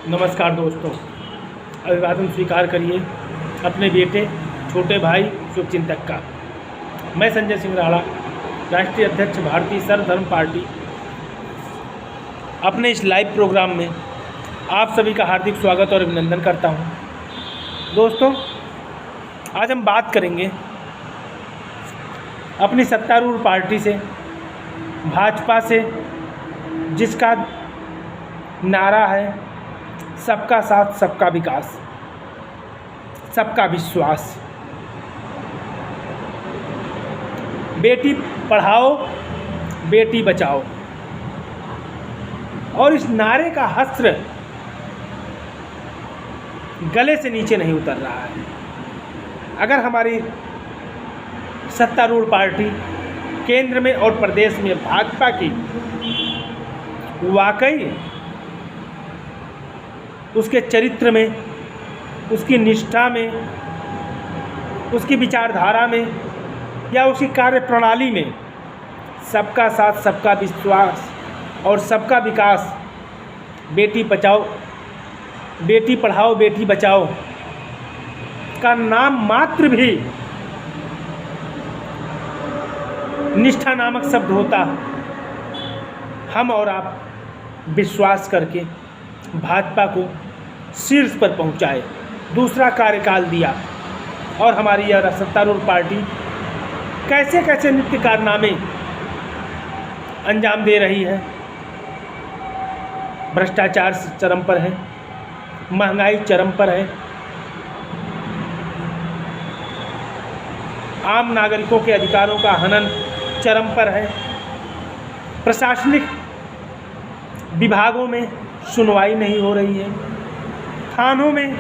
नमस्कार दोस्तों, अभिवादन स्वीकार करिए अपने बेटे छोटे भाई शुभचिंतक का। मैं संजय सिंह राणा, राष्ट्रीय अध्यक्ष भारतीय सर्वधर्म पार्टी, अपने इस लाइव प्रोग्राम में आप सभी का हार्दिक स्वागत और अभिनंदन करता हूं। दोस्तों, आज हम बात करेंगे अपनी सत्तारूढ़ पार्टी से, भाजपा से, जिसका नारा है सबका साथ, सबका विकास, सबका विश्वास। बेटी पढ़ाओ, बेटी बचाओ। और इस नारे का हस्त्र गले से नीचे नहीं उतर रहा है। अगर हमारी सत्तारूढ़ पार्टी केंद्र में और प्रदेश में भाजपा की वाकई उसके चरित्र में, उसकी निष्ठा में, उसकी विचारधारा में या उसकी कार्य प्रणाली में सबका साथ, सबका विश्वास और सबका विकास, बेटी बचाओ, बेटी पढ़ाओ, बेटी बचाओ का नाम मात्र भी निष्ठा नामक शब्द होता, हम और आप विश्वास करके भाजपा को शीर्ष पर पहुंचाए, दूसरा कार्यकाल दिया और हमारी यह सत्तारूढ़ पार्टी कैसे कैसे नित्य कारनामे अंजाम दे रही है। भ्रष्टाचार चरम पर है, महंगाई चरम पर है, आम नागरिकों के अधिकारों का हनन चरम पर है, प्रशासनिक विभागों में सुनवाई नहीं हो रही है, थानों में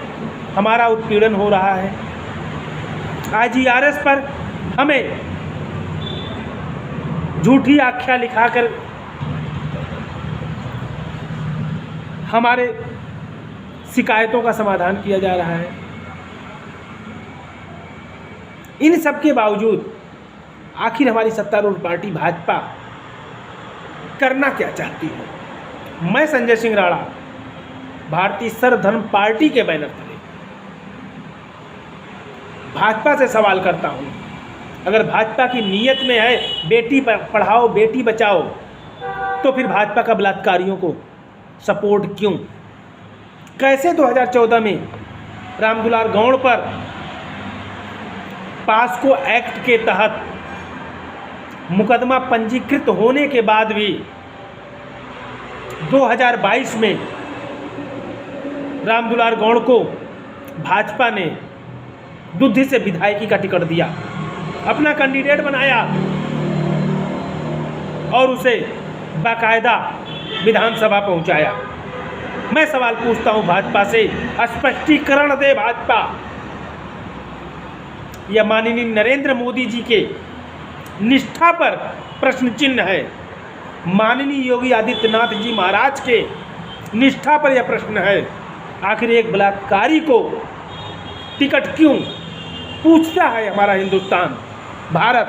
हमारा उत्पीड़न हो रहा है, IGRS पर हमें झूठी आख्या लिखाकर हमारे शिकायतों का समाधान किया जा रहा है। इन सब के बावजूद आखिर हमारी सत्तारूढ़ पार्टी भाजपा करना क्या चाहती है? मैं संजय सिंह राणा भारतीय सर्वधर्म पार्टी के बैनर तले भाजपा से सवाल करता हूं, अगर भाजपा की नीयत में है बेटी पढ़ाओ, बेटी बचाओ, तो फिर भाजपा का बलात्कारियों को सपोर्ट क्यों? कैसे 2014 में रामदुलार गौड़ पर पास्को एक्ट के तहत मुकदमा पंजीकृत होने के बाद भी 2022 में रामदुलार गौड़ को भाजपा ने दुद्धि से विधायकी का टिकट दिया, अपना कैंडिडेट बनाया और उसे बाकायदा विधानसभा पहुंचाया। मैं सवाल पूछता हूं भाजपा से, स्पष्टीकरण दे भाजपा। यह माननीय नरेंद्र मोदी जी के निष्ठा पर प्रश्न चिन्ह है, माननीय योगी आदित्यनाथ जी महाराज के निष्ठा पर यह प्रश्न है। आखिर एक बलात्कारी को टिकट क्यों पूछता है हमारा हिंदुस्तान, भारत?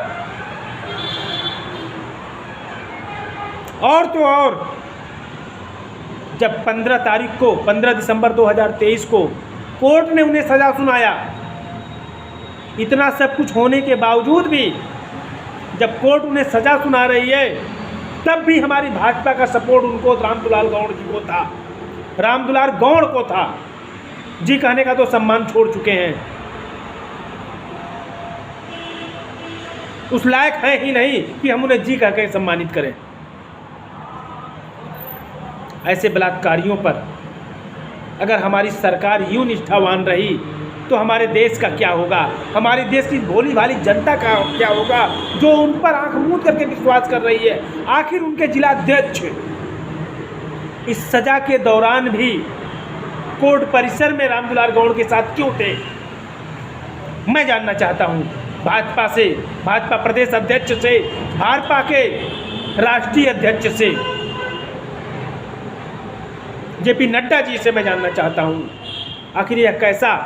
और तो और जब 15 दिसंबर 2023 को कोर्ट ने उन्हें सजा सुनाया, इतना सब कुछ होने के बावजूद भी जब कोर्ट उन्हें सजा सुना रही है, तब भी हमारी भाजपा का सपोर्ट उनको रामदुलार गौड़ जी को था, रामदुलार गौड़ को था। जी कहने का तो सम्मान छोड़ चुके हैं, उस लायक है ही नहीं कि हम उन्हें जी कहकर सम्मानित करें। ऐसे बलात्कारियों पर अगर हमारी सरकार यूं निष्ठावान रही तो हमारे देश का क्या होगा? हमारे देश की भोली भाली जनता का क्या होगा जो उन पर आंख मूंद करके विश्वास कर रही है? आखिर उनके जिलाध्यक्ष इस सजा के दौरान भी कोर्ट परिसर में रामदुलार गौड़ के साथ क्यों थे? मैं जानना चाहता हूं भाजपा से, भाजपा प्रदेश अध्यक्ष से, भाजपा के राष्ट्रीय अध्यक्ष से, JP नड्डा जी से मैं जानना चाहता हूं, आखिर यह कैसा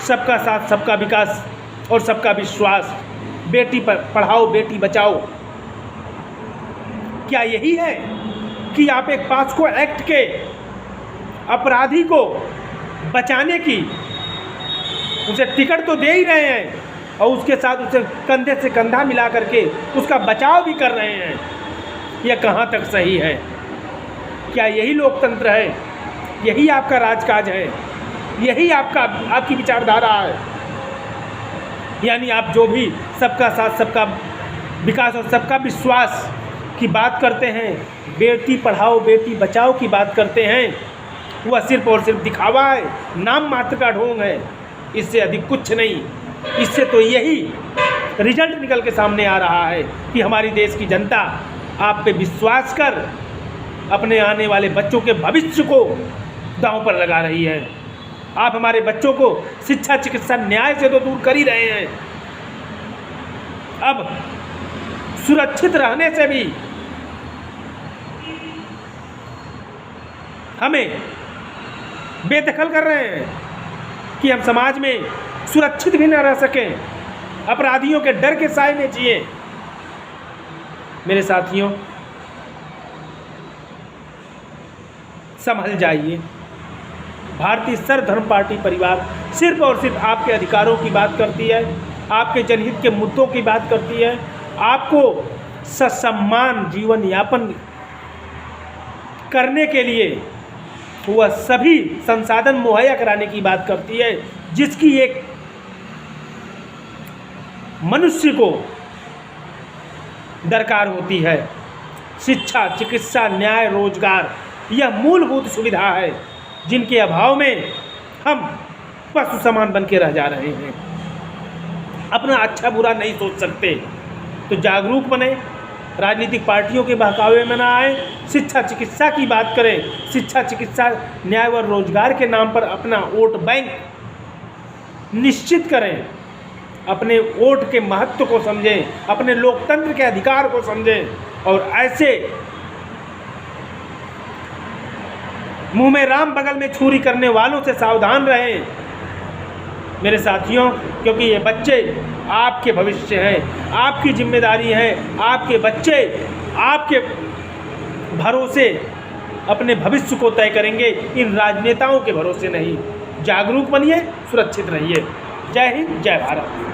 सबका साथ, सबका विकास और सबका विश्वास, बेटी पढ़ाओ, बेटी बचाओ, क्या यही है कि आप एक पास्को एक्ट के अपराधी को बचाने की, उसे टिकट तो दे ही रहे हैं और उसके साथ उसे कंधे से कंधा मिला करके उसका बचाव भी कर रहे हैं। यह कहाँ तक सही है? क्या यही लोकतंत्र है? यही आपका राजकाज है? यही आपकी विचारधारा है? यानी आप जो भी सबका साथ, सबका विकास और सबका विश्वास की बात करते हैं, बेटी पढ़ाओ बेटी बचाओ की बात करते हैं, वह सिर्फ और सिर्फ दिखावा है, नाम मात्र का ढोंग है, इससे अधिक कुछ नहीं। इससे तो यही रिजल्ट निकल के सामने आ रहा है कि हमारी देश की जनता आप पे विश्वास कर अपने आने वाले बच्चों के भविष्य को दांव पर लगा रही है। आप हमारे बच्चों को शिक्षा, चिकित्सा, न्याय से तो दूर कर ही रहे हैं, अब सुरक्षित रहने से भी हमें बेदखल कर रहे हैं कि हम समाज में सुरक्षित भी न रह सकें, अपराधियों के डर के साए में जिए। मेरे साथियों, संभल जाइए। भारतीय सर्वधर्म पार्टी परिवार सिर्फ और सिर्फ आपके अधिकारों की बात करती है, आपके जनहित के मुद्दों की बात करती है, आपको ससम्मान जीवन यापन करने के लिए वह सभी संसाधन मुहैया कराने की बात करती है जिसकी एक मनुष्य को दरकार होती है। शिक्षा, चिकित्सा, न्याय, रोजगार, यह मूलभूत सुविधा है जिनके अभाव में हम पशु समान बन के रह जा रहे हैं। अपना अच्छा बुरा नहीं सोच सकते, तो जागरूक बने, राजनीतिक पार्टियों के बहकावे में ना आए, शिक्षा चिकित्सा की बात करें, शिक्षा चिकित्सा न्याय व रोजगार के नाम पर अपना वोट बैंक निश्चित करें, अपने वोट के महत्व को समझें, अपने लोकतंत्र के अधिकार को समझें और ऐसे मुंह में राम बगल में छुरी करने वालों से सावधान रहें मेरे साथियों, क्योंकि ये बच्चे आपके भविष्य हैं, आपकी जिम्मेदारी है। आपके बच्चे आपके भरोसे अपने भविष्य को तय करेंगे, इन राजनेताओं के भरोसे नहीं। जागरूक बनिए, सुरक्षित रहिए। जय हिंद, जय भारत।